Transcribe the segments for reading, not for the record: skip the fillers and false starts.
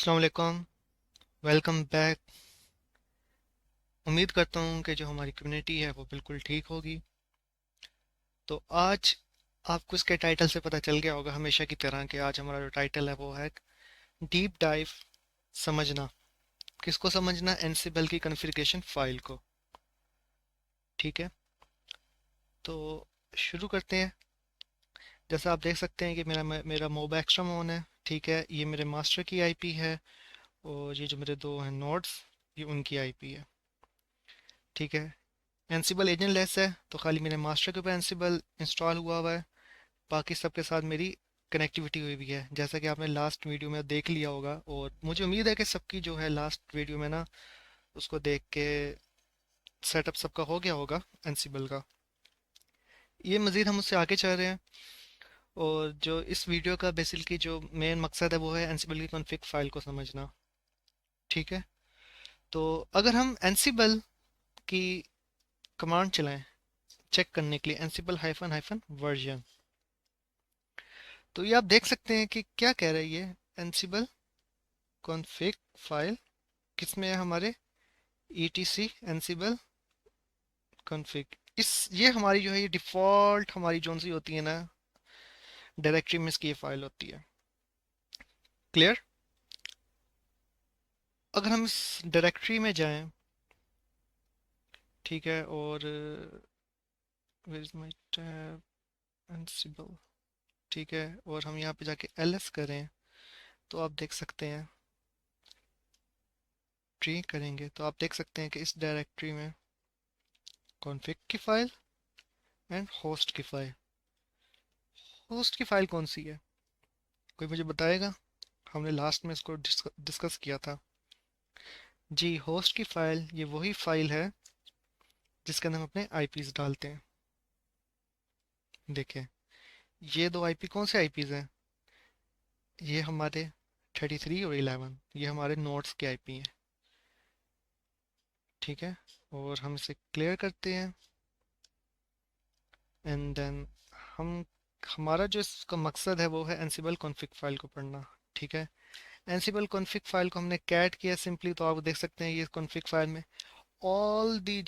अस्सलाम वालेकुम। Welcome back. उम्मीद करता हूँ कि जो हमारी कम्युनिटी है वो बिल्कुल ठीक होगी। तो आज आपको इसके टाइटल से पता चल गया होगा हमेशा की तरह कि आज हमारा जो टाइटल है वो है डीप डाइव समझना। किसको समझना? एनसिबल की कॉन्फ़िगरेशन फाइल को। ठीक है, तो शुरू करते हैं। जैसा आप देख सकते हैं कि मेरा मोब एक्स्ट्रा ऑन है। ठीक है, ये मेरे मास्टर की आईपी है और ये जो मेरे दो हैं नोड्स, ये उनकी आईपी है। ठीक है, एनसिबल एजेंट लेस है तो खाली मेरे मास्टर के ऊपर एनसिबल इंस्टॉल हुआ है। बाकी सबके साथ मेरी कनेक्टिविटी हुई भी है, जैसा कि आपने लास्ट वीडियो में देख लिया होगा। और मुझे उम्मीद है कि सबकी जो है लास्ट वीडियो में ना उसको देख के सेटअप सबका हो गया होगा एनसिबल का। ये मज़ीद हम उससे आगे चल रहे हैं और जो इस वीडियो का बेसिकली जो मेन मकसद है वो है एनसिबल की कॉन्फ़िग फाइल को समझना। ठीक है, तो अगर हम एनसिबल की कमांड चलाएं चेक करने के लिए एनसिबल हाइफन हाइफन वर्जन, तो ये आप देख सकते हैं कि क्या कह रही है एनसिबल कॉन्फ़िग फाइल। किसमें है? हमारे etc एनसिबल कॉन्फ़िग। इस ये हमारी जो है ये डिफ़ॉल्ट हमारी जोन सी होती है ना डायरेक्टरी में इसकी ये फाइल होती है। क्लियर? अगर हम इस डायरेक्टरी में जाएं, ठीक है, और where is my tab Ansible, ठीक है, और हम यहाँ पे जाके ls करें तो आप देख सकते हैं, ट्री करेंगे तो आप देख सकते हैं कि इस डायरेक्टरी में कॉन्फ़िग की फाइल एंड होस्ट की फाइल। होस्ट की फाइल कौन सी है? कोई मुझे बताएगा? हमने लास्ट में इसको डिस्कस किया था। जी, होस्ट की फाइल ये वही फाइल है जिसके अंदर हम अपने आईपीज डालते हैं। देखें, ये दो आईपी कौन से आईपीज हैं? ये हमारे 33 और 11, ये हमारे नोड्स के आईपी हैं। ठीक है, और हम इसे क्लियर करते हैं एंड देन हम हमारा जो इसका मकसद है वो है एनसिबल कॉन्फ़िग फाइल को पढ़ना। ठीक है, एनसिबल कॉन्फ़िग फाइल को हमने कैट किया सिंपली, तो आप देख सकते हैं ये कॉन्फ़िग फाइल में all the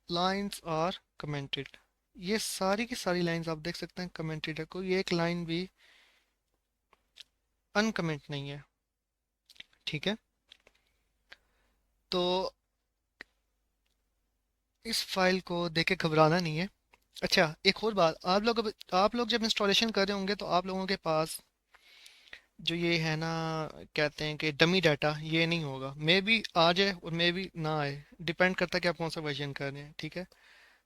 lines are commented. ये सारी की सारी लाइंस आप देख सकते हैं कमेंटेड है, कोई एक लाइन भी अनकमेंट नहीं है। ठीक है, तो इस फाइल को देख के घबराना नहीं है। अच्छा, एक और बात, आप लोग जब इंस्टॉलेशन कर रहे होंगे तो आप लोगों के पास जो ये है ना, कहते हैं कि डमी डाटा, ये नहीं होगा। मे बी आ जाए और मे बी ना आए, डिपेंड करता है कि आप कौन सा वर्जन कर रहे हैं। ठीक है,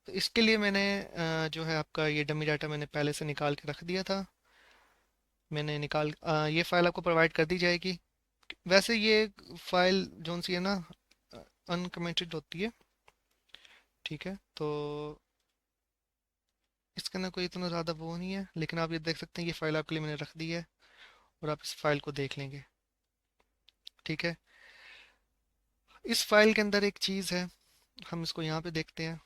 तो इसके लिए मैंने जो है आपका ये डमी डाटा मैंने पहले से निकाल के रख दिया था। ये फाइल आपको प्रोवाइड कर दी जाएगी। वैसे ये फाइल जोन सी है ना अनकमेंटेड होती है। ठीक है, तो इसके अंदर कोई इतना ज़्यादा वो नहीं है, लेकिन आप ये देख सकते हैं ये फाइल आपके लिए मैंने रख दी है और आप इस फाइल को देख लेंगे। ठीक है, इस फाइल के अंदर एक चीज़ है, हम इसको यहाँ पे देखते हैं।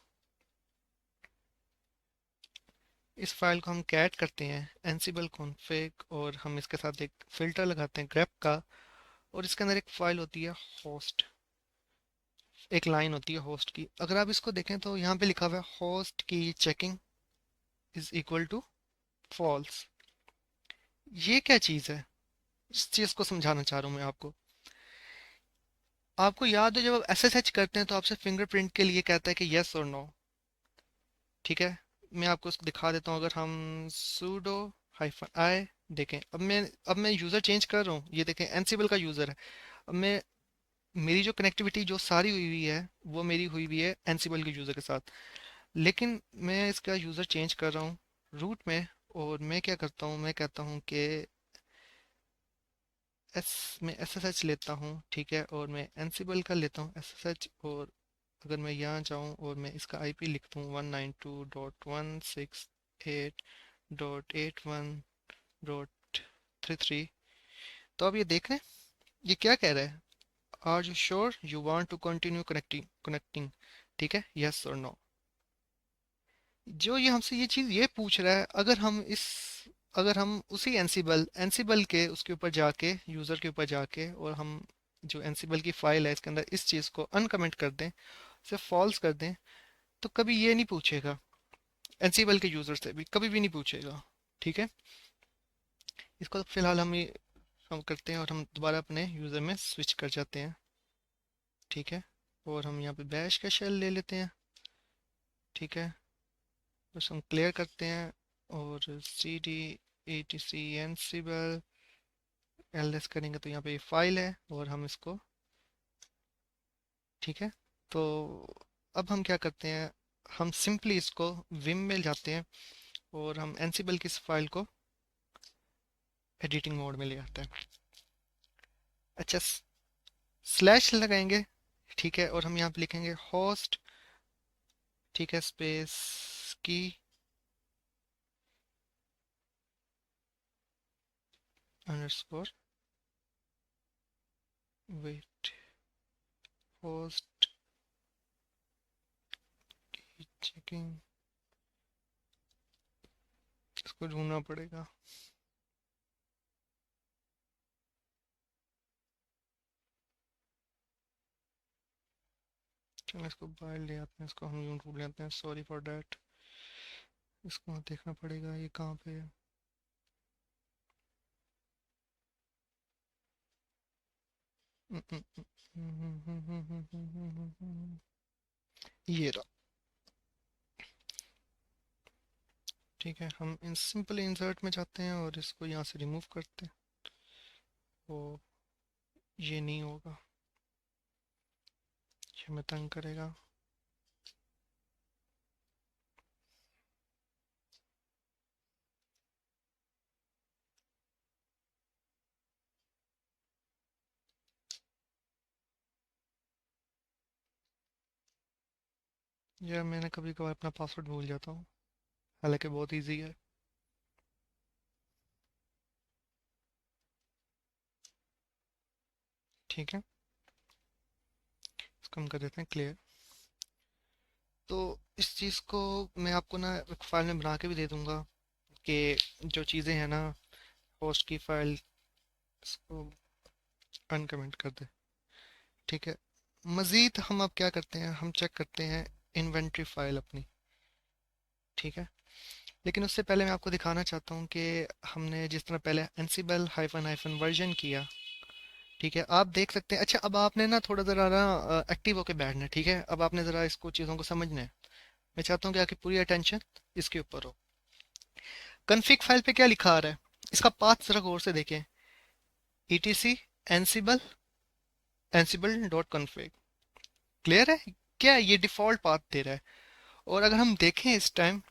इस फाइल को हम कैट करते हैं एनसिबल कॉन्फ़िग और हम इसके साथ एक फ़िल्टर लगाते हैं ग्रेप का, और इसके अंदर एक फ़ाइल होती है होस्ट, एक लाइन होती है होस्ट की। अगर आप इसको देखें तो यहाँ पे लिखा हुआ है host key checking is equal to false. ये क्या चीज़ है? इस चीज़ को समझाना चाह रहा हूँ मैं आपको। आपको याद है जब आप SSH करते हैं तो आपसे फिंगरप्रिंट के लिए कहता है कि यस और नो। ठीक है, मैं आपको इसको दिखा देता हूँ। अगर हम sudo -i देखें, अब मैं यूज़र चेंज कर रहा हूँ, ये देखें एनसिबल का यूज़र है। अब मैं मेरी जो कनेक्टिविटी जो सारी हुई हुई है वो मेरी हुई हुई है एनसिबल के यूज़र के साथ, लेकिन मैं इसका यूज़र चेंज कर रहा हूँ रूट में। और मैं क्या करता हूँ, मैं कहता हूँ कि एस मैं SSH लेता हूँ। ठीक है, और मैं एनसिबल का लेता हूँ SSH, और अगर मैं यहाँ जाऊँ और मैं इसका आईपी लिखता हूँ 192.168.81.33, तो अब ये देख रहे हैं ये क्या कह रहा है? Are you sure you want to continue connecting? ठीक है, यस और नो। जो ये हमसे ये चीज़ ये पूछ रहा है, अगर हम इस अगर हम उसी एनसीबल एनसीबल के उसके ऊपर जाके यूज़र के ऊपर जाके और हम जो एनसीबल की फाइल है इसके अंदर इस चीज़ को अनकमेंट कर दें, सिर्फ फॉल्स कर दें, तो कभी ये नहीं पूछेगा, एनसीबल के यूज़र से भी कभी भी नहीं पूछेगा। ठीक है, इसको तो फिलहाल हम करते हैं और हम दोबारा अपने यूज़र में स्विच कर जाते हैं। ठीक है, और हम यहाँ पे बैश का शेल ले लेते हैं। ठीक है, बस हम क्लियर करते हैं और C D A T C Ansible LS करेंगे तो यहाँ पे ये फाइल है और हम इसको, ठीक है, तो अब हम क्या करते हैं, हम सिंपली इसको विम में जाते हैं और हम एनसीबल की इस फाइल को एडिटिंग मोड में ले आते हैं। अच्छा, स्लैश लगाएंगे। ठीक है, और हम यहाँ पे लिखेंगे होस्ट, ठीक है, स्पेस की underscore wait host key checking, इसको ढूंढना पड़ेगा। चलो इसको बाहर ले आते हैं, इसको हम यूं ढूंढ लेते हैं, सॉरी फॉर डैट। इसको देखना पड़ेगा ये कहाँ पे है। ये रहा। ठीक है, हम इन सिंपल इंसर्ट में जाते हैं और इसको यहाँ से रिमूव करते हैं। वो ये नहीं होगा, ये हमें तंग करेगा। यार मैंने कभी कभार अपना पासवर्ड भूल जाता हूँ, हालांकि बहुत इजी है। ठीक है, इसको हम कर देते हैं क्लियर। तो इस चीज़ को मैं आपको ना एक फाइल में बना के भी दे दूंगा कि जो चीज़ें हैं ना, होस्ट की फाइल, इसको अनकमेंट कर दे। ठीक है, मज़ीद हम अब क्या करते हैं, हम चेक करते हैं इन्वेंट्री फाइल अपनी। ठीक है, लेकिन उससे पहले मैं आपको दिखाना चाहता हूँ कि हमने जिस तरह पहले एनसीबल हाइफन हाइफन वर्जन किया। ठीक है, आप देख सकते हैं। अच्छा, अब आपने ना थोड़ा ज़रा ना एक्टिव होकर बैठना है। ठीक है, अब आपने ज़रा इसको चीज़ों को समझना है। मैं चाहता हूँ कि आपकी पूरी अटेंशन इसके ऊपर हो। कन्फिग फाइल पे क्या लिखा आ रहा है, इसका पाथ ज़रा गौर से देखें, etc ansible ansible dot config। Clear है, क्या है? ये डिफ़ॉल्ट पाथ दे रहा है। और अगर हम देखें इस टाइम,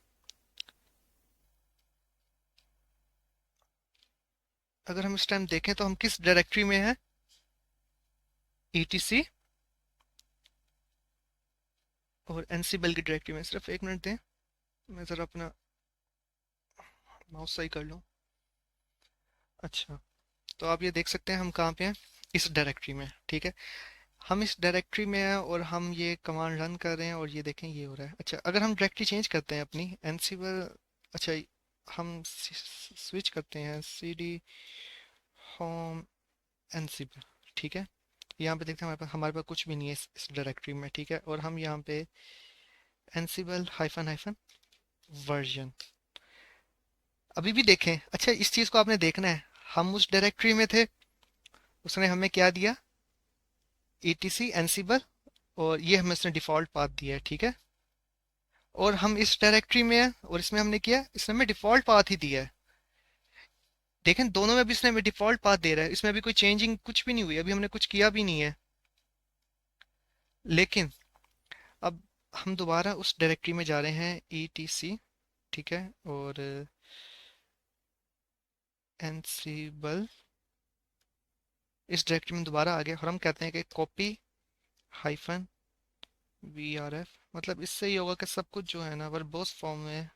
अगर हम इस टाइम देखें तो हम किस डायरेक्टरी में है, etc और ansible की डायरेक्टरी में। सिर्फ एक मिनट दें, मैं ज़रा अपना माउस सही कर लूँ। अच्छा, तो आप ये देख सकते हैं हम कहाँ पे हैं, इस डायरेक्टरी में। ठीक है, हम इस डायरेक्टरी में हैं और हम ये कमांड रन कर रहे हैं और ये देखें ये हो रहा है। अच्छा, अगर हम डायरेक्टरी चेंज करते हैं अपनी एनसीबल, अच्छा, हम स्विच करते हैं cd होम एनसीबल। ठीक है, यहाँ पे देखते हैं हमारे पास कुछ भी नहीं है इस डायरेक्टरी में। ठीक है, और हम यहाँ पे एनसीबल हाइफन हाइफन वर्जन अभी भी देखें। अच्छा, इस चीज़ को आपने देखना है, हम उस डायरेक्टरी में थे, उसने हमें क्या दिया, etc एनसीबल, और ये हमें उसने डिफ़ॉल्ट पाथ दिया है। ठीक है, और हम इस डायरेक्टरी में हैं और इसमें हमने किया, इसने हमें डिफ़ॉल्ट पाथ ही दिया है। देखें, दोनों में भी इसने हमें डिफ़ॉल्ट पाथ दे रहा है, इसमें अभी कोई चेंजिंग कुछ भी नहीं हुई, अभी हमने कुछ किया भी नहीं है। लेकिन अब हम दोबारा उस डायरेक्टरी में जा रहे हैं, etc, ठीक है, और एनसीबल, इस डायरेक्टरी में दोबारा आ गया और हम कहते हैं कि कॉपी हाइफन VRF। मतलब इससे ही होगा कि सब कुछ जो है ना वर्बोस फॉर्म में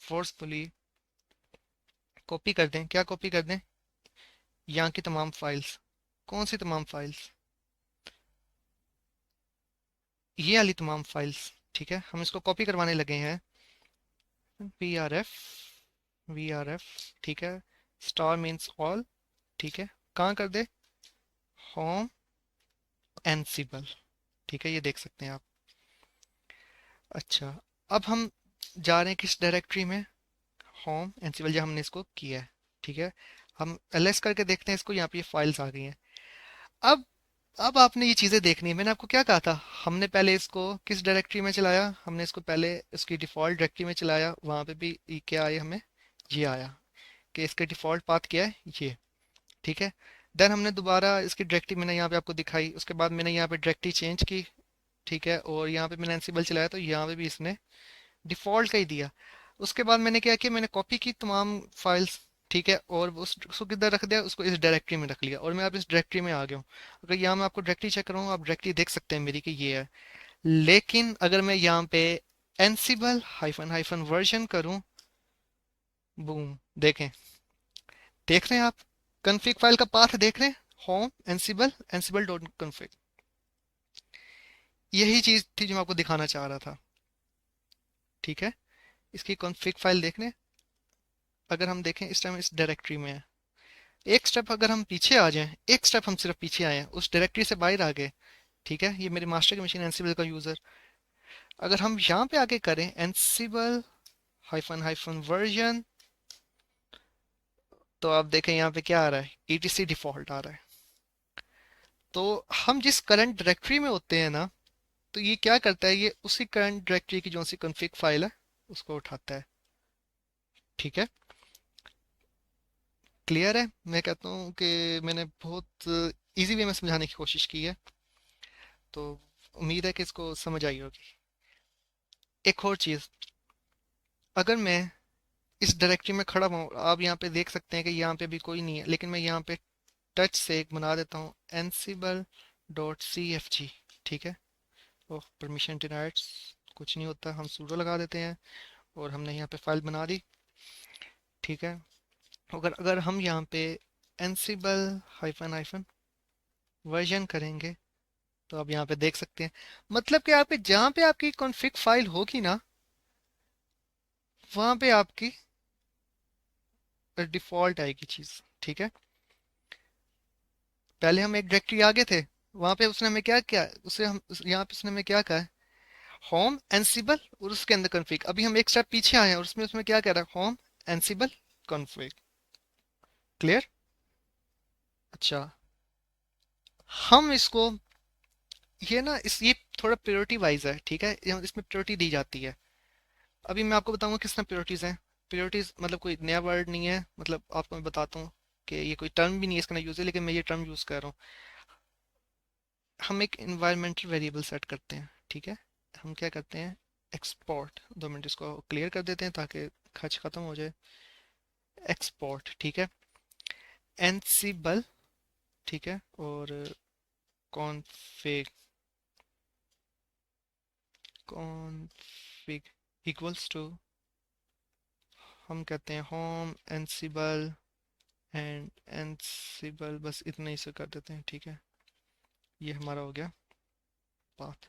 फोर्सफुली कॉपी कर दें। क्या कॉपी कर दें, यहाँ की तमाम फाइल्स। कौन सी तमाम फाइल्स, ये वाली तमाम फाइल्स। ठीक है, हम इसको कॉपी करवाने लगे हैं, VRF VRF, ठीक है। स्टार मीन्स ऑल, ठीक है। कहाँ कर दे? होम एनसिबल, ठीक है, ये देख सकते हैं आप। अच्छा, अब हम जा रहे हैं किस डायरेक्टरी में? होम एनसिबल, जब हमने इसको किया है, ठीक है। हम ls करके देखते हैं इसको, यहाँ पे ये फाइल्स आ गई हैं। अब अब आपने ये चीज़ें देखनी है। मैंने आपको क्या कहा था? हमने पहले इसको किस डायरेक्टरी में चलाया? हमने इसको पहले इसकी डिफ़ॉल्ट डायरेक्टरी में चलाया, वहाँ पे भी क्या आया हमें? ये आया कि इसके डिफ़ॉल्ट पाथ क्या है, ये, ठीक है। देन हमने दोबारा इसकी डायरेक्टरी मैंने यहाँ पे आपको दिखाई, उसके बाद मैंने यहाँ पे डायरेक्टरी चेंज की, ठीक है, और यहाँ पे मैंने एनसिबल चलाया तो यहाँ पे भी इसने डिफ़ॉल्ट का ही दिया। उसके बाद मैंने क्या किया, मैंने कॉपी की तमाम फाइल्स, ठीक है, और उसको किधर रख दिया? उसको इस डायरेक्टरी में रख लिया, और मैं अब इस डायरेक्टरी में आ गया हूँ। अगर यहाँ मैं आपको डायरेक्टरी चेक करूँ, आप डायरेक्टरी देख सकते हैं मेरी कि ये है। लेकिन अगर मैं यहाँ पे एनसिबल हाइफन हाइफन वर्जन करूँ, बूम, देखें, देख रहे हैं आप? कन्फिग फाइल का पाथ देख रहे हैं? होम एनसिबल एनसिबल डॉट कन्फिग, यही चीज थी जो मैं आपको दिखाना चाह रहा था, ठीक है। इसकी कॉन्फ़िग फाइल देख रहे हैं? अगर हम देखें इस टाइम इस डायरेक्टरी में है। एक स्टेप अगर हम पीछे आ जाएं, एक स्टेप हम सिर्फ पीछे आए हैं, उस डायरेक्टरी से बाहर आ गए, ठीक है। ये मेरे मास्टर की मशीन एनसिबल का यूज़र, अगर हम यहाँ पे आके करें एनसिबल हाइफन हाइफन वर्जन, तो आप देखें यहाँ पे क्या आ रहा है? ETC डिफॉल्ट आ रहा है। तो हम जिस करंट डायरेक्टरी में होते हैं ना, तो ये क्या करता है, ये उसी करंट डायरेक्टरी की जो सी कॉन्फ़िग फाइल है उसको उठाता है, ठीक है। क्लियर है? मैं कहता हूँ कि मैंने बहुत इजी वे में समझाने की कोशिश की है, तो उम्मीद है कि इसको समझ आई होगी। एक और चीज़, अगर मैं इस डायरेक्टरी में खड़ा हूँ, आप यहाँ पे देख सकते हैं कि यहाँ पे भी कोई नहीं है, लेकिन मैं यहाँ पे टच से एक बना देता हूँ एनसिबल डॉट सी एफ जी, ठीक है। ओह, परमिशन डिनाइड, कुछ नहीं होता, हम सूडो लगा देते हैं और हमने यहाँ पे फाइल बना दी, ठीक है। अगर अगर हम यहाँ पे एनसिबल हाइफन हाइफन वर्जन करेंगे, तो आप यहाँ पे देख सकते हैं, मतलब कि आप जहाँ पे आपकी कॉन्फ़िग फाइल होगी ना, वहाँ पे आपकी डिफ़ॉल्ट आएगी चीज़, ठीक है। पहले हम एक डायरेक्टरी आगे थे, वहाँ पे उसने हमें क्या किया, उसे हम यहाँ पे उसने हमें क्या कहा है? होम एनसिबल और उसके अंदर कॉन्फ़िग। अभी हम एक स्टेप पीछे आए हैं और उसमें उसमें क्या कह रहा है? Home एनसिबल config. क्लियर? अच्छा, हम इसको, ये ना, इस ये थोड़ा प्रायोरिटी वाइज है, ठीक है, इसमें प्रायोरिटी दी जाती है। अभी मैं आपको बताऊंगा किस तरह प्रायोरिटीज हैं। प्रायोरिटीज मतलब कोई नया वर्ड नहीं है, मतलब आपको मैं बताता हूँ कि ये कोई टर्म भी नहीं है इसका यूज है, लेकिन मैं ये टर्म यूज कर रहा हूँ। हम एक इन्वायरमेंटल वेरिएबल सेट करते हैं, ठीक है। हम क्या करते हैं? एक्सपोर्ट, 2 मिनट इसको क्लियर कर देते हैं ताकि खर्च खत्म हो जाए। एक्सपोर्ट, ठीक है, एनसिबल, ठीक है, और कॉन्फ़िग, कॉन्फ़िग इक्वल्स टू, हम कहते हैं होम एनसिबल एंड एनसिबल, बस इतना ही से कर देते हैं, ठीक है। ये हमारा हो गया पाथ।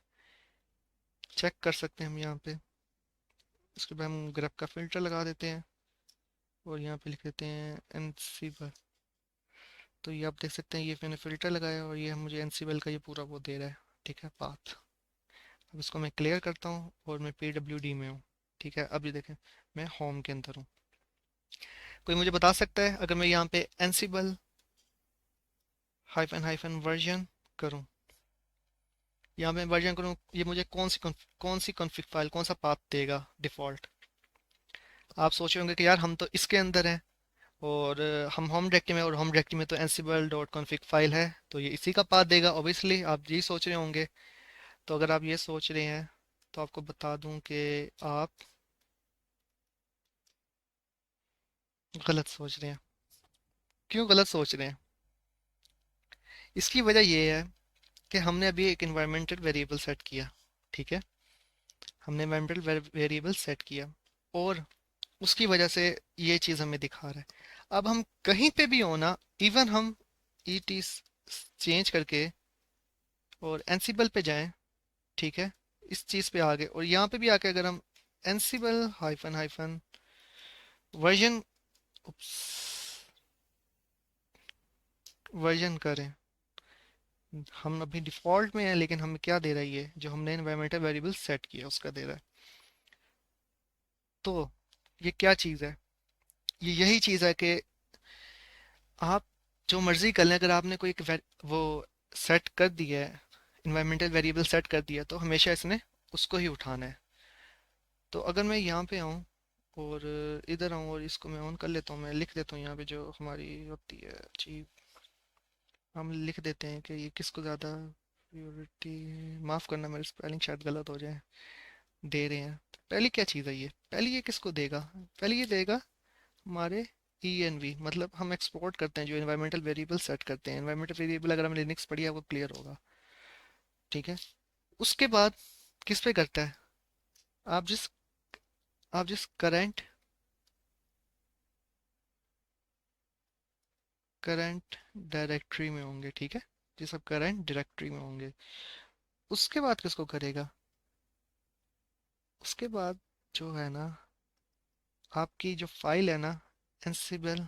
चेक कर सकते हैं हम यहाँ पे, उसके बाद हम ग्रेप का फिल्टर लगा देते हैं और यहाँ पे लिख देते हैं एनसिबल। तो ये आप देख सकते हैं, ये मैंने फिल्टर लगाया और ये मुझे एनसिबल का ये पूरा वो दे रहा है, ठीक है, पाथ। अब इसको मैं क्लियर करता हूँ और मैं PWD में हूँ, ठीक है। अभी देखें, मैं होम के अंदर हूँ। कोई मुझे बता सकता है अगर मैं यहाँ पे एनसिबल हाइफन हाइफन वर्जन करूँ, यहाँ पे वर्जन करूँ, ये मुझे कौन सी कॉन्फ़िग फाइल, कौन सा पाथ देगा डिफ़ॉल्ट? आप सोच रहे होंगे कि यार हम तो इसके अंदर हैं और हम होम डायरेक्टरी में, और होम डायरेक्टरी में तो एनसिबल डॉट कॉन्फ़िग फाइल है, तो ये इसी का पाथ देगा ऑब्वियसली, आप यही सोच रहे होंगे। तो अगर आप ये सोच रहे हैं तो आपको बता दूं कि आप गलत सोच रहे हैं। क्यों गलत सोच रहे हैं? इसकी वजह ये है कि हमने अभी एक इन्वायरमेंटल वेरिएबल सेट किया, ठीक है। हमने इन्वायरमेंटल वेरिएबल सेट किया और उसकी वजह से ये चीज़ हमें दिखा रहा है। अब हम कहीं पे भी हो ना, इवन हम ET चेंज करके और एनसिबल पे जाएं, ठीक है, इस चीज़ पे आ गए और यहाँ पे भी आके अगर हम एनसिबल हाइफन हाइफन वर्जन उप्स, वर्जन करें। हम अभी डिफ़ॉल्ट में है, लेकिन हमें क्या दे रहा है, ये जो हमने एनवायरमेंटल वेरिएबल सेट किया उसका दे रहा है। तो ये क्या चीज़ है, ये यही चीज़ है कि आप जो मर्ज़ी कर लें, अगर आपने कोई एक वो सेट कर दिया है, इन्वायरमेंटल वेरिएबल सेट कर दिया, तो हमेशा इसने उसको ही उठाना है। तो अगर मैं यहाँ पे आऊँ और इधर आऊँ और इसको मैं ऑन कर लेता हूँ, मैं लिख देता हूँ यहाँ पे जो हमारी होती है जी, हम लिख देते हैं कि ये किसको ज़्यादा प्योरिटी, माफ़ करना मेरी स्पेलिंग शायद गलत हो जाए, दे रहे हैं। तो पहली क्या चीज़ है, ये पहली ये किसको देगा, पहले ये देगा हमारे ENV, मतलब हम एक्सपोर्ट करते हैं जो एनवायरमेंटल वेरिएबल सेट करते हैं। एनवायरमेंटल वेरिएबल अगर हमने लिनक्स पढ़ी है वो क्लियर होगा, ठीक है। उसके बाद किस पे करता है, आप जिस करंट डायरेक्टरी में होंगे, ठीक है, जिस आप करंट डायरेक्टरी में होंगे, उसके बाद किसको करेगा, उसके बाद जो है ना आपकी जो फाइल है ना, ansible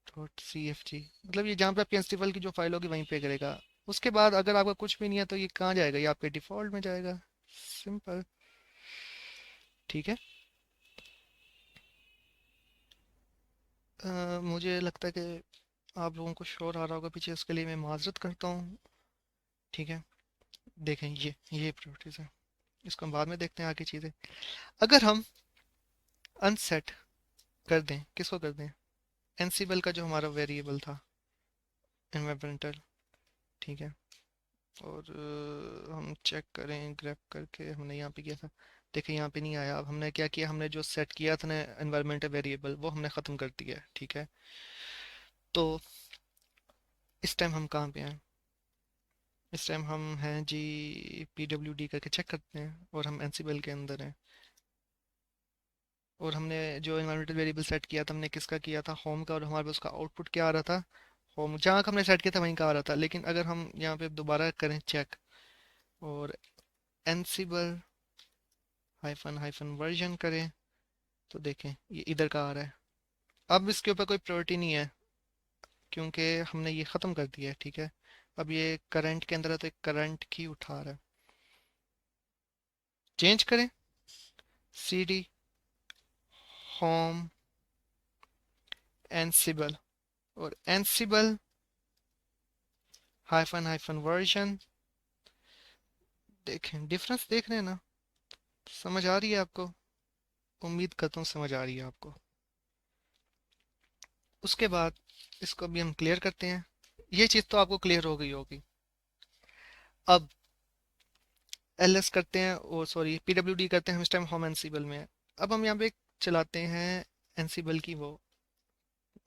dot C F G, मतलब ये जहाँ पे आपकी ansible की जो फाइल होगी वहीं पे करेगा। उसके बाद अगर आपका कुछ भी नहीं है तो ये कहाँ जाएगा, ये आपके डिफॉल्ट में जाएगा, सिंपल, ठीक है। मुझे लगता है कि आप लोगों को शोर आ रहा होगा पीछे, उसके लिए मैं माजरत करता हूँ, ठीक है। देखें ये प्रॉपर्टीज है, इसको हम बाद में देखते हैं आगे चीज़ें। अगर हम अनसेट कर दें, किसको कर दें, एनसीबल का जो हमारा वेरिएबल था एनवायरमेंटल, ठीक है। और हम चेक करें ग्रैब करके, हमने यहाँ पे किया था, देखिए यहाँ पे नहीं आया। अब हमने क्या किया, हमने जो सेट किया था ना एनवायरमेंटल वेरिएबल, वो हमने ख़त्म कर दिया है, ठीक है। तो इस टाइम हम कहाँ पे हैं, इस टाइम हम हैं जी PWD करके चेक करते हैं, और हम एनसीबल के अंदर हैं। और हमने जो एनवायरमेंटल वेरिएबल सेट किया था, हमने किसका किया था, होम का, और हमारे पास उसका आउटपुट क्या आ रहा था, होम, जहाँ का हमने सेट किया था वहीं का आ रहा था। लेकिन अगर हम यहाँ पे दोबारा करें चेक, और एनसीबल हाइफन हाइफन वर्जन करें, तो देखें ये इधर का आ रहा है। अब इसके ऊपर कोई प्रायोरिटी नहीं है, क्योंकि हमने ये ख़त्म कर दिया है, ठीक है। अब ये करंट के अंदर है तो एक करंट की उठा रहा है। चेंज करें, CD होम एनसिबल, और एनसिबल हाइफन हाइफन वर्जन, देखें डिफरेंस देख रहे हैं ना, समझ आ रही है आपको, उम्मीद करता हूँ समझ आ रही है आपको। उसके बाद इसको भी हम क्लियर करते हैं, ये चीज़ तो आपको क्लियर हो गई होगी। अब LS करते हैं, और सॉरी PWD करते हैं हम इस टाइम होम एनसिबल में है। अब हम यहाँ पे चलाते हैं एनसिबल की वो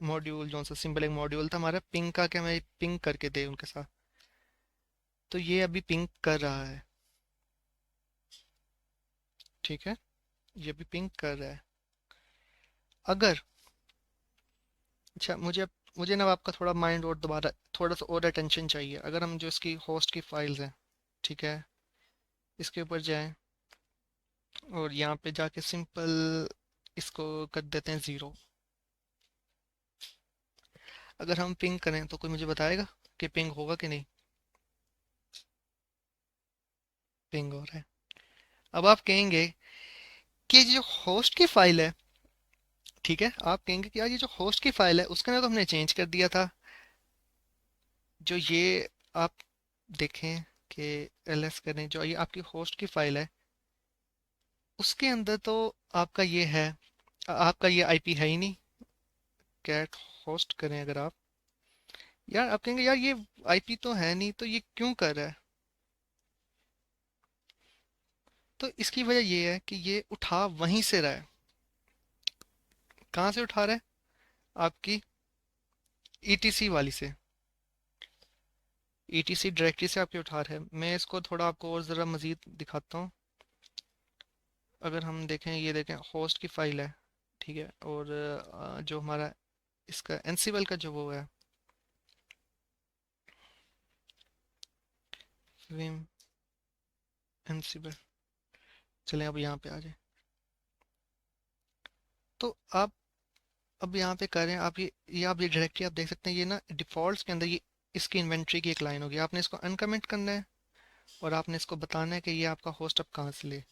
मॉड्यूल, जो सा सिंपल एक मॉड्यूल था हमारा पिंग का, कि हमें पिंग करके दे उनके साथ। तो ये अभी पिंग कर रहा है, ठीक है, ये अभी पिंग कर रहा है। अगर, अच्छा, मुझे ना आपका थोड़ा माइंड और दोबारा थोड़ा सा और अटेंशन चाहिए। अगर हम जो इसकी होस्ट की फाइल्स हैं, ठीक है, इसके ऊपर जाएं, और यहाँ पे जाके सिंपल इसको कर देते हैं 0। अगर हम पिंग करें तो कोई मुझे बताएगा कि पिंग होगा कि नहीं, पिंग हो रहा है। अब आप कहेंगे कि ये जो होस्ट की फाइल है, ठीक है, आप कहेंगे कि यार ये जो होस्ट की फाइल है उसके अंदर तो हमने चेंज कर दिया था, जो ये आप देखें कि LS करें, जो ये आपकी होस्ट की फाइल है उसके अंदर तो आपका ये है, आपका ये IP है ही नहीं। कैट होस्ट करें अगर आप, यार आप कहेंगे यार ये IP तो है नहीं, तो ये क्यों कर रहा है। तो इसकी वजह ये है कि ये उठा वहीं से रहा है। कहाँ से उठा रहा है, आपकी ETC वाली से, ETC डायरेक्टरी से आपके उठा रहा है। मैं इसको थोड़ा आपको और ज़रा मज़ीद दिखाता हूँ। अगर हम देखें, ये देखें होस्ट की फाइल है, ठीक है, और जो हमारा इसका एनसीबल का जो वो है विम एनसीबल, चलें अब यहाँ पे आ जाए। तो आप अब यहाँ पे करें आप ये आप ये डायरेक्टरी आप देख सकते हैं, ये ना डिफ़ॉल्ट्स के अंदर ये इसकी इन्वेंट्री की एक लाइन होगी। आपने इसको अनकमेंट करना है और आपने इसको बताना है कि ये आपका होस्ट अब कहाँ से ले।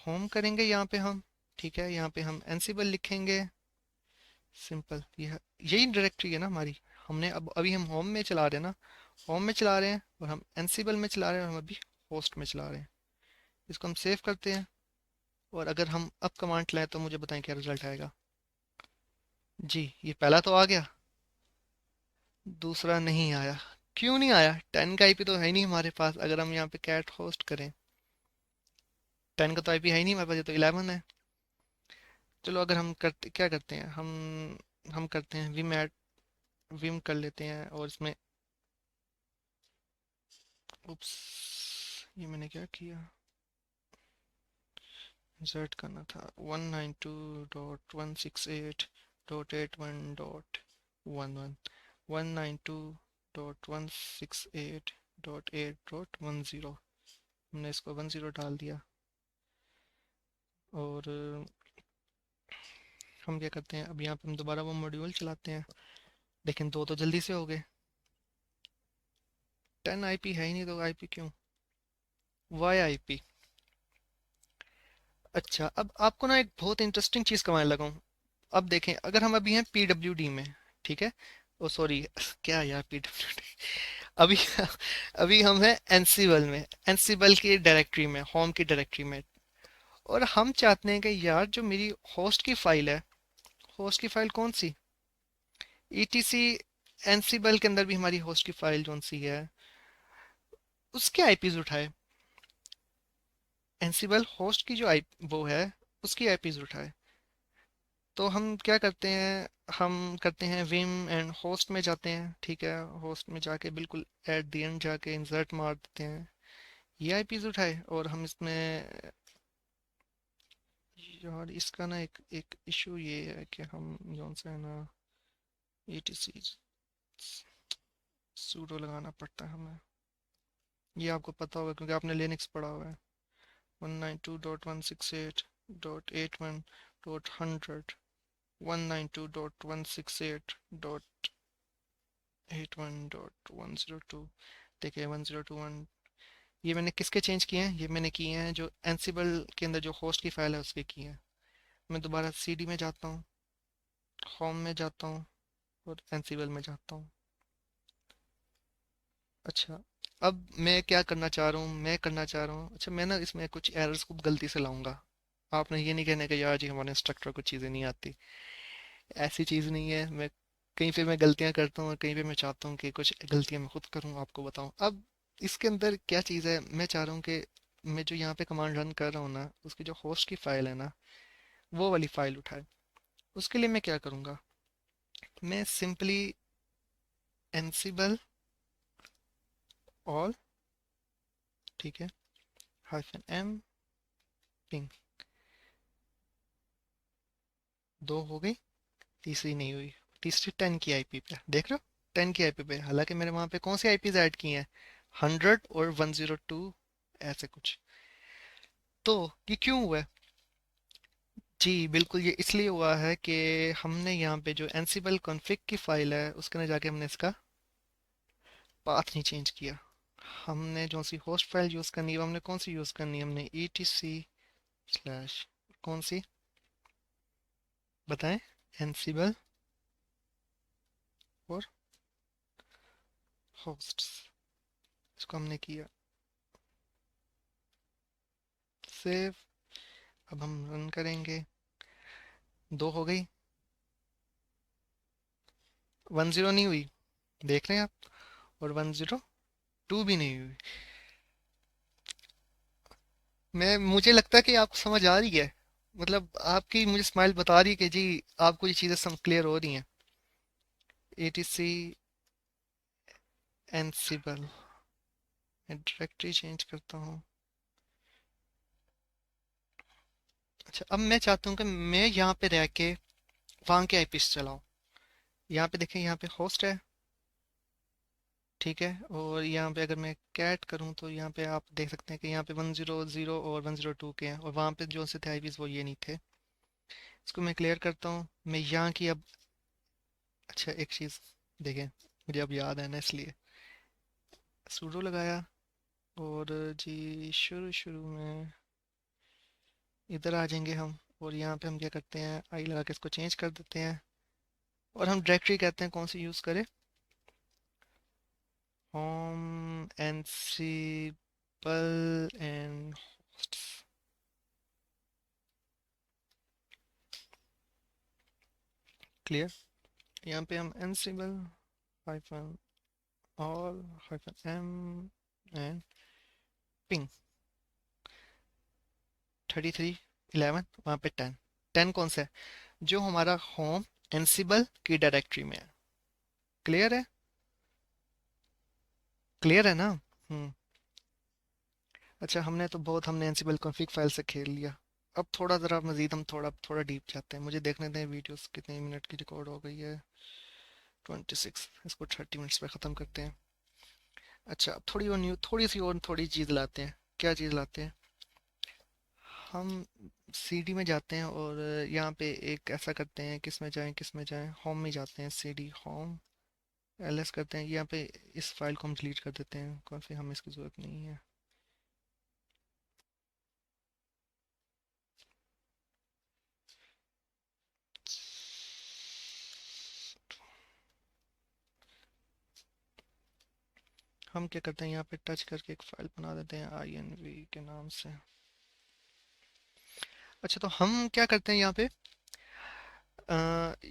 होम करेंगे यहाँ पे हम, ठीक है, यहाँ पे हम एनसिबल लिखेंगे, सिंपल। ये यही डायरेक्टरी है ना हमारी। हमने अब अभी हम होम में चला रहे हैं ना, होम में चला रहे हैं और हम एनसिबल में चला रहे हैं और हम अभी होस्ट में चला रहे हैं। इसको हम सेव करते हैं और अगर हम अब कमांड लाएं तो मुझे बताएं क्या रिजल्ट आएगा। जी, ये पहला तो आ गया, दूसरा नहीं आया। क्यों नहीं आया? 10 का आईपी तो है ही नहीं हमारे पास। अगर हम यहाँ पे कैट होस्ट करें, 10 का तो आईपी है ही नहीं हमारे पास, ये तो 11 है। चलो अगर हम करते क्या करते हैं, हम करते हैं विम ऐड, विम कर लेते हैं और इसमें, उप्स, ये मैंने क्या किया, इंसर्ट करना था 192.168.81.11, 192.168.8.10। हमने इसको 10 डाल दिया और हम क्या करते हैं, अब यहाँ पे हम दोबारा वो मॉड्यूल चलाते हैं। लेकिन दो तो जल्दी से हो गए, 10 आईपी है ही नहीं तो आईपी क्यों, वाई आईपी। अच्छा, अब आपको ना एक बहुत इंटरेस्टिंग चीज़ कमाने लगा हूँ। अब देखें, अगर हम अभी हैं पीडब्ल्यूडी में, ठीक है, ओ सॉरी, क्या यार पीडब्ल्यूडी, अभी अभी हम हैं एनसिबल में, एनसिबल की डायरेक्टरी में, होम की डायरेक्टरी में। और हम चाहते हैं कि यार जो मेरी होस्ट की फाइल है, होस्ट की फाइल कौन सी, ईटीसी, एनसिबल के अंदर भी हमारी होस्ट की फाइल कौन सी है, उसके आईपीज उठाए। एनसिबल होस्ट की जो आई वो है, उसकी आईपीज उठाए। तो हम क्या करते हैं, हम करते हैं विम एंड होस्ट में जाते हैं, ठीक है, होस्ट में जाके बिल्कुल एट द एंड जाके इंसर्ट मार देते हैं, ये आईपीज उठाए। और हम इसमें, यार इसका ना एक एक इशू ये है कि हम जौन सा है ना, ईटीसी सूडो लगाना पड़ता है हमें। ये आपको पता होगा क्योंकि आपने लिनक्स पढ़ा हुआ है। 192.168.81.100, 192.168.81.102। देखिए 1021, ये मैंने किसके चेंज किए हैं, ये मैंने किए हैं जो एनसिबल के अंदर जो होस्ट की फाइल है उसके किए हैं। मैं दोबारा सीडी में जाता हूँ, होम में जाता हूँ और एनसिबल में जाता हूँ। अच्छा, अब मैं क्या करना चाह रहा हूँ, मैं करना चाह रहा हूँ, अच्छा मैं ना इसमें कुछ एरर्स को गलती से लाऊंगा। आपने ये नहीं कहना कि यार जी हमारे इंस्ट्रक्टर को चीज़ें नहीं आती, ऐसी चीज़ नहीं है। मैं कहीं पे मैं गलतियाँ करता हूँ और कहीं पे मैं चाहता हूँ कि कुछ गलतियाँ मैं खुद करूँ, आपको बताऊँ। अब इसके अंदर क्या चीज़ है, मैं चाह रहा हूँ कि मैं जो यहाँ पे कमांड रन कर रहा हूँ ना, उसकी जो होस्ट की फाइल है ना, वो वाली फाइल उठाए। उसके लिए मैं क्या करूँगा, मैं सिंपली एनसिबल ऑल, ठीक है, हाइफन एम पिंग, दो हो गई, तीसरी नहीं हुई। तीसरी 10 की आईपी पे देख रहे हो, 10 की आईपी पे, हालांकि मैंने वहां पे कौन सी आईपीज ऐड की हैं, 100 और 102, ऐसे कुछ। तो ये क्यों हुआ है? जी बिल्कुल, ये इसलिए हुआ है कि हमने यहाँ पे जो एनसिबल कॉन्फ़िग की फाइल है उसके अंदर जाके हमने इसका पाथ नहीं चेंज किया। हमने जो सी होस्ट फाइल यूज़ करनी है, वो हमने कौन सी यूज़ करनी है, हमने etc स्लैश कौन सी, बताएं, एनसिबल और होस्ट्स, इसको हमने किया सेव। अब हम रन करेंगे, दो हो गई, 10 नहीं हुई, देख रहे हैं आप, और 102 भी नहीं हुई। मैं, मुझे लगता है कि आपको समझ आ रही है, मतलब आपकी मुझे स्माइल बता रही है कि जी आपको ये चीज़ें सम क्लियर हो रही हैं। etc एनसिबल, मैं डायरेक्टरी चेंज करता हूँ। अच्छा, अब मैं चाहता हूँ कि मैं यहाँ पे रह के वहाँ के आईपी चलाऊँ। यहाँ पे देखें, यहाँ पे होस्ट है, ठीक है, और यहाँ पे अगर मैं कैट करूँ तो यहाँ पे आप देख सकते हैं कि यहाँ पे 100 और 102 के हैं और वहाँ पे जो से थे आईपीज वो ये नहीं थे। इसको मैं क्लियर करता हूँ। मैं यहाँ की अब, अच्छा एक चीज़ देखें, मुझे अब याद है ना, इसलिए सूडो लगाया। और जी शुरू शुरू में इधर आ जाएंगे हम, और यहाँ पे हम क्या करते हैं, आई लगा के इसको चेंज कर देते हैं। और हम डायरेक्टरी कहते हैं कौन सी यूज़ करें, होम एनसीबल एंड क्लियर। यहाँ पे हम Ansible hyphen all hyphen M and ping 33 11 वहाँ पे 10 कौन सा है, जो हमारा होम एनसीबल की डायरेक्टरी में है। क्लियर है, क्लियर है ना। हम्म। अच्छा हमने एनसीबल कॉन्फ़िग फाइल से खेल लिया। अब थोड़ा ज़रा मज़ीद हम थोड़ा थोड़ा डीप जाते हैं। मुझे देखने दें वीडियोस कितने मिनट की रिकॉर्ड हो गई है। 26, इसको 30 मिनट्स पे ख़त्म करते हैं। अच्छा अब थोड़ी सी और थोड़ी चीज़ लाते हैं। क्या चीज़ लाते हैं, हम सीडी में जाते हैं और यहाँ पे एक ऐसा करते हैं, किस में जाएं, होम में जाते हैं, सीडी होम एलएस करते हैं। यहाँ पे इस फाइल को हम डिलीट कर देते हैं, कौन सी हमें इसकी ज़रूरत नहीं है। हम क्या करते हैं, यहाँ पे टच करके एक फाइल बना देते हैं INV के नाम से। अच्छा तो हम क्या करते हैं यहाँ पे,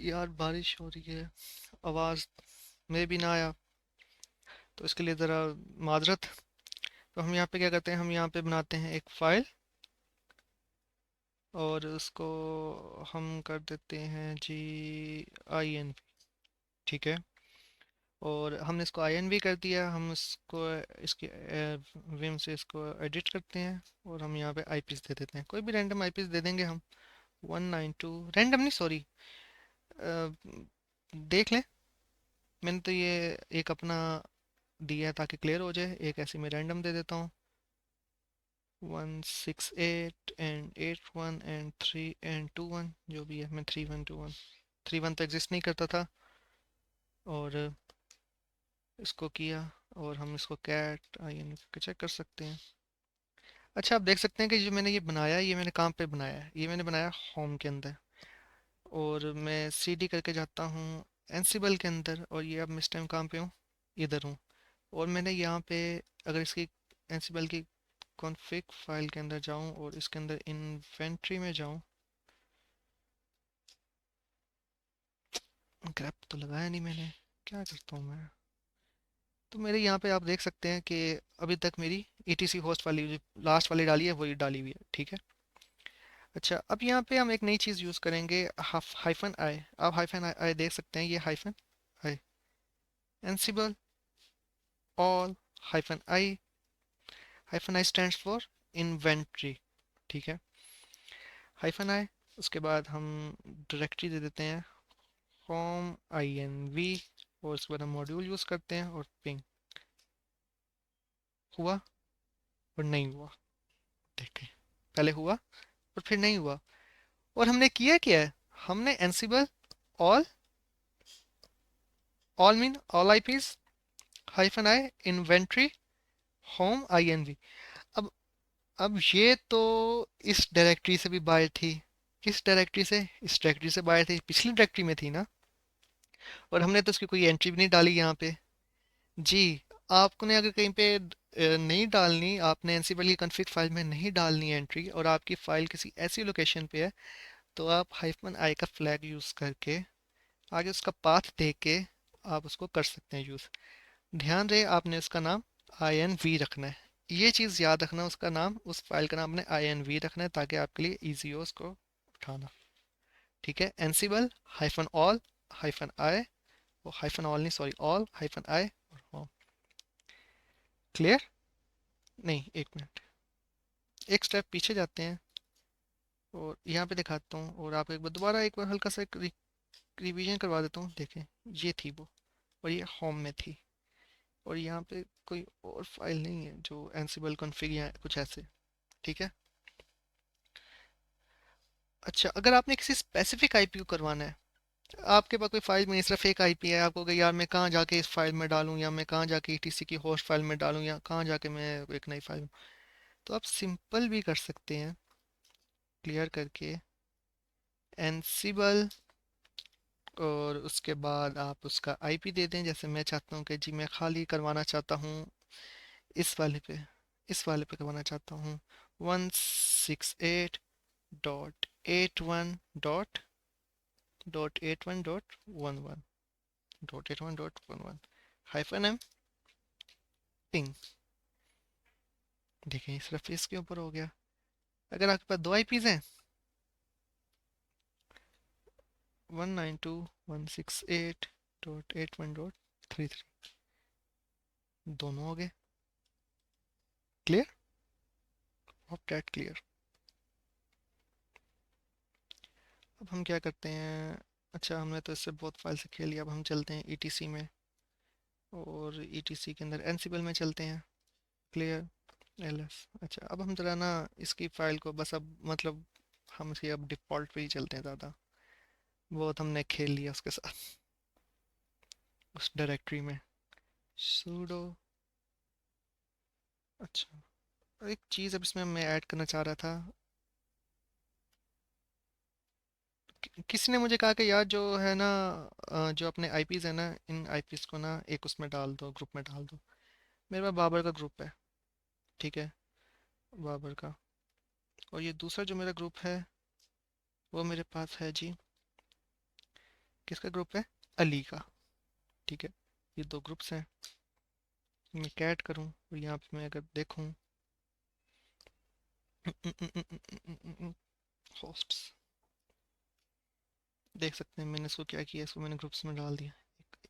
यार बारिश हो रही है, आवाज़ में भी ना आया, तो इसके लिए ज़रा माजरत। तो हम यहाँ पे क्या करते हैं, हम यहाँ पे बनाते हैं एक फ़ाइल, और उसको हम कर देते हैं जी INV, ठीक है। और हमने इसको INV कर दिया, हम इसको इसकी विम से इसको एडिट करते हैं, और हम यहाँ पे आईपीस दे देते हैं, कोई भी रैंडम आईपीस दे देंगे हम। 192 रैंडम नहीं, सॉरी, देख लें, मैंने तो ये एक अपना दिया है ताकि क्लियर हो जाए, एक ऐसे में रैंडम दे देता हूँ। 168 एंड 81 एंड 3 एंड 2 1, जो भी है, मैं 3121, 31 तो एग्जिस्ट नहीं करता था, और इसको किया, और हम इसको कैट IN के चेक कर सकते हैं। अच्छा आप देख सकते हैं कि जो मैंने ये बनाया है, ये मैंने कहाँ पे बनाया है, ये मैंने बनाया होम के अंदर, और मैं CD करके जाता हूँ एनसिबल के अंदर, और ये अब मैं इस टाइम कहाँ पे हूँ, इधर हूँ। और मैंने यहाँ पे अगर इसकी एनसिबल की कॉन्फ़िग फाइल के अंदर जाऊँ और इसके अंदर इन्वेंट्री में जाऊँ, ग्रेप तो लगाया नहीं मैंने, क्या करता हूँ मैं। तो मेरे यहाँ पे आप देख सकते हैं कि अभी तक मेरी ETC होस्ट वाली जो लास्ट वाली डाली है वही डाली हुई है, ठीक है। अच्छा अब यहाँ पे हम एक नई चीज़ यूज़ करेंगे, हाइफन आई। आप हाइफन आई देख सकते हैं, ये hyphen I, एनसिबल all hyphen I, hyphen I stands for inventory, ठीक है। हाइफन आई, उसके बाद हम डायरेक्टरी दे देते हैं होम INV, और उसके बाद हम मॉड्यूल यूज़ करते हैं, और पिंग हुआ और नहीं हुआ, देखें, पहले हुआ और फिर नहीं हुआ। और हमने किया क्या है, हमने एनसिबल all, all mean all eyepiece hyphen I inventory home INV। अब अब ये तो इस डायरेक्टरी से भी बाहर थी, किस डायरेक्टरी से, इस डायरेक्टरी से बाहर थी, पिछली डायरेक्टरी में थी ना। और हमने तो उसकी कोई एंट्री भी नहीं डाली यहाँ पे जी। आपने अगर कहीं पे नहीं डालनी, आपने एनसिबल की कॉन्फ़िग फाइल में नहीं डालनी एंट्री, और आपकी फाइल किसी ऐसी लोकेशन पे है, तो आप हाइफन आई का फ्लैग यूज़ करके आगे उसका पाथ दे के आप उसको कर सकते हैं यूज़। ध्यान रहे आपने उसका नाम INV रखना है, ये चीज़ याद रखना, उसका नाम, उस फाइल का नाम आपने INV रखना है, ताकि आपके लिए ईजी हो उसको उठाना, ठीक है। एनसिबल हाइफन ऑल हाइफन आई, वो हाइफन ऑल नहीं, सॉरी, ऑल हाइफन आई, और क्लियर। नहीं, एक मिनट, एक स्टेप पीछे जाते हैं, और यहाँ पे दिखाता हूँ, और आप एक बार हल्का सा एक रिवीजन करवा देता हूँ, देखें, ये थी वो, और ये होम में थी, और यहाँ पे कोई और फाइल नहीं है जो एनसिबल कॉन्फ़िग या कुछ ऐसे, ठीक है। अच्छा, अगर आपने किसी स्पेसिफिक आईपी को करवाना है, आपके पास कोई फाइल में सिर्फ एक आईपी है, आपको कि यार मैं कहाँ जाके इस फाइल में डालूँ, या मैं कहाँ जाके ईटीसी की होस्ट फाइल में डालूँ, या कहाँ जाके मैं एक नई फाइल, तो आप सिंपल भी कर सकते हैं, क्लियर करके एनसिबल, और उसके बाद आप उसका आईपी दे दें। जैसे मैं चाहता हूँ कि जी मैं खाली करवाना चाहता हूँ इस वाले पे, इस वाले पे करवाना चाहता हूँ 168.81.81.11 हाइफन एम पिंग। देखें सिर्फ इसके ऊपर हो गया। अगर आपके पास दो आईपीज हैं, 192.168.81.33, दोनों हो गए। Clear, of that clear. अब हम क्या करते हैं, अच्छा हमने तो इससे बहुत फाइल से खेल लिया, अब हम चलते हैं ईटीसी में, और ईटीसी के अंदर एनसिबल में चलते हैं। Clear, LS. अच्छा अब हम जरा ना इसकी फ़ाइल को बस अब मतलब हम इसे अब डिफ़ॉल्ट पे ही चलते हैं ज़्यादा, बहुत हमने खेल लिया उसके साथ, उस डायरेक्टरी में सूडो। अच्छा, एक चीज़ अब इसमें मैं ऐड करना चाह रहा था, किसी ने मुझे कहा कि यार जो है ना जो अपने आईपीज़ है ना, इन आईपीज़ को ना एक उसमें डाल दो, ग्रुप में डाल दो। मेरे पास बाबर का ग्रुप है, ठीक है, बाबर का। और ये दूसरा जो मेरा ग्रुप है वो मेरे पास है जी, किसका ग्रुप है, अली का, ठीक है। ये दो ग्रुप्स हैं, मैं कैट करूं और यहाँ पे मैं अगर देखूं होस्ट्स, देख सकते हैं मैंने इसको क्या किया, इसको मैंने ग्रुप्स में डाल दिया।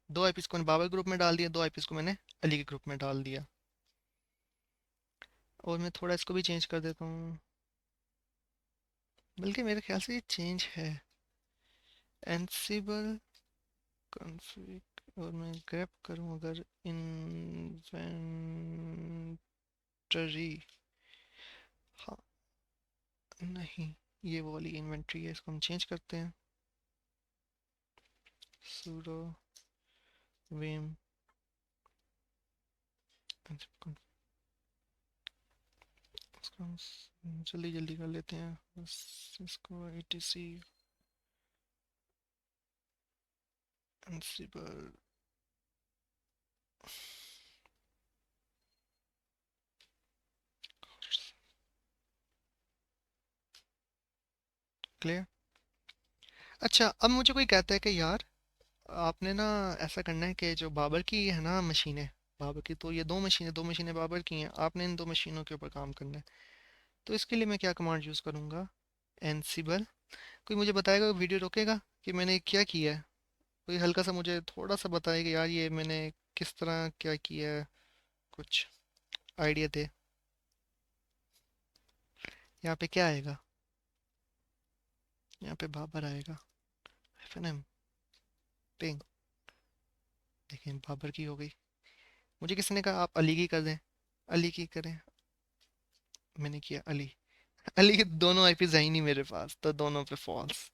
दो आईपीस को मैंने बाबर ग्रुप में डाल दिया, दो आईपीस को मैंने अली के ग्रुप में डाल दिया। और मैं थोड़ा इसको भी चेंज कर देता हूँ, बल्कि मेरे ख्याल से ये चेंज है, एनसिबल कॉन्फ़िग, और मैं ग्रैब करूँ अगर इन्वेंटरी, हाँ नहीं, ये वो वाली इन्वेंट्री है, इसको हम चेंज करते हैं, sudo vim, इसको हम जल्दी जल्दी कर लेते हैं बस, इसको etc ansible। क्लियर। अच्छा अब मुझे कोई कहता है कि यार आपने ना ऐसा करना है कि जो बाबर की है ना मशीन है, बाबर की तो ये दो मशीनें बाबर की हैं, आपने इन दो मशीनों के ऊपर काम करना है। तो इसके लिए मैं क्या कमांड यूज़ करूँगा, एनसिबल। कोई मुझे बताएगा, वीडियो रोकेगा कि मैंने क्या किया है, कोई हल्का सा मुझे थोड़ा सा बताएगा यार ये मैंने किस तरह क्या किया है, कुछ आइडिया दे। यहाँ पे क्या आएगा, यहाँ पे बाबर आएगा, एफएनएम पिंग। देखें बाबर की हो गई, मुझे किसी ने कहा आप अली की कर दें, अली की करें, मैंने किया अली। अली के दोनों आईपीज है ही नहीं मेरे पास, तो दोनों पे फॉल्स।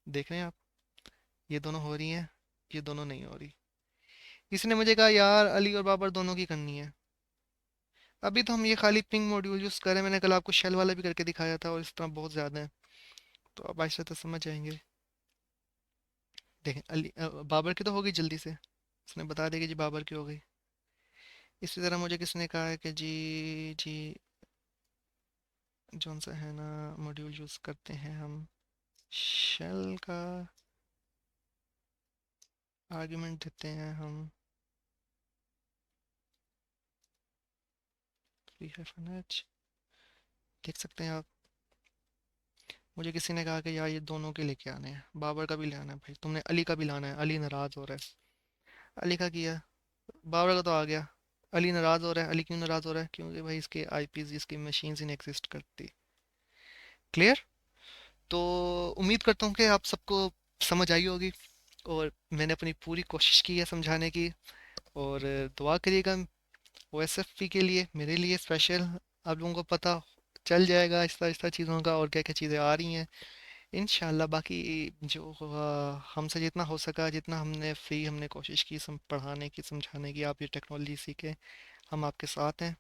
देख रहे हैं आप, ये दोनों हो रही हैं, ये दोनों नहीं हो रही। किसी ने मुझे कहा यार अली और बाबर दोनों की करनी है। अभी तो हम ये खाली पिंग मॉड्यूल यूज़ कर रहे हैं, मैंने कल आपको शेल वाला भी करके दिखाया था, और इस तरह बहुत ज़्यादा है, तो आप ऐसे तो समझ जाएंगे। देखें अली बाबर की तो हो गई जल्दी से, उसने बता दिया कि जी बाबर की हो गई। इसी तरह मुझे किसी ने कहा है कि जी जी जौन सा है ना मॉड्यूल यूज़ करते हैं हम, शेल का आर्गुमेंट देते हैं हम, 3-h, देख सकते हैं आप। मुझे किसी ने कहा कि यार ये दोनों के लेके आने हैं, बाबर का भी लाना है भाई, तुमने अली का भी लाना है, अली नाराज़ हो रहा है। अली का किया, बाबर का तो आ गया, अली नाराज़ हो रहा है। अली क्यों नाराज़ हो रहा है, क्योंकि भाई इसके आईपीज, इसकी मशीन्स ही नहीं एग्जिस्ट करती। क्लियर। तो उम्मीद करता हूँ कि आप सबको समझ आई होगी, और मैंने अपनी पूरी कोशिश की है समझाने की। और दुआ करिएगा ओएसएफपी के लिए, मेरे लिए स्पेशल। आप लोगों को पता चल जाएगा आहिस्ता आहिस्ता चीज़ों का, और क्या क्या चीज़ें आ रही हैं। इंशाल्लाह बाकी जो हमसे जितना हो सका, जितना हमने कोशिश की पढ़ाने की, समझाने की, आप ये टेक्नोलॉजी सीखें, हम आपके साथ हैं।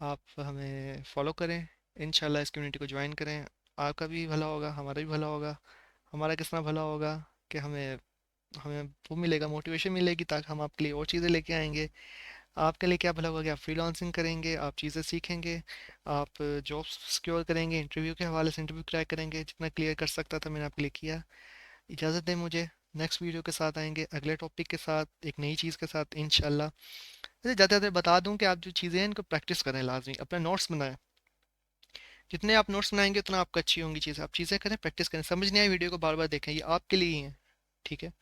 आप हमें फॉलो करें, इंशाल्लाह इस कम्युनिटी को ज्वाइन करें। आपका भी भला होगा, हमारा भी भला होगा। हमारा किस तरह भला होगा कि हमें हमें वो मिलेगा, मोटिवेशन मिलेगी, ताकि हम आपके लिए और चीज़ें लेके आएंगे। आपके लिए क्या भला होगा कि आप फ्रीलांसिंग करेंगे, आप चीज़ें सीखेंगे, आप जॉब सिक्योर करेंगे, इंटरव्यू के हवाले से इंटरव्यू क्रैक करेंगे। जितना क्लियर कर सकता था मैंने आपके लिए किया। इजाज़त दें मुझे। नेक्स्ट वीडियो के साथ आएंगे, अगले टॉपिक के साथ, एक नई चीज़ के साथ इंशाल्लाह। वैसे ज़्यादा ज़्यादा बता दूं कि आप जो चीज़ें हैं इनको प्रैक्टिस करें, लाजमी अपने नोट्स बनाएं। जितने आप नोट्स बनाएंगे उतना आपका अच्छी होंगी चीज़ें। आप चीज़ें करें, प्रैक्टिस करें, समझ नहीं आई वीडियो को बार बार देखें, ये आपके लिए ही है। ठीक है,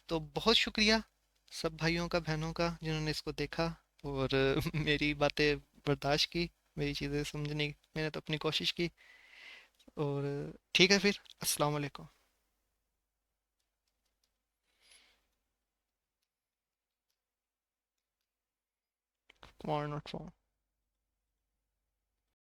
तो बहुत शुक्रिया सब भाइयों का, बहनों का, जिन्होंने इसको देखा और मेरी बातें बर्दाश्त की, मेरी चीज़ें समझने की मैंने तो अपनी कोशिश की। और ठीक है फिर, अस्सलाम वालेकुम। Why not?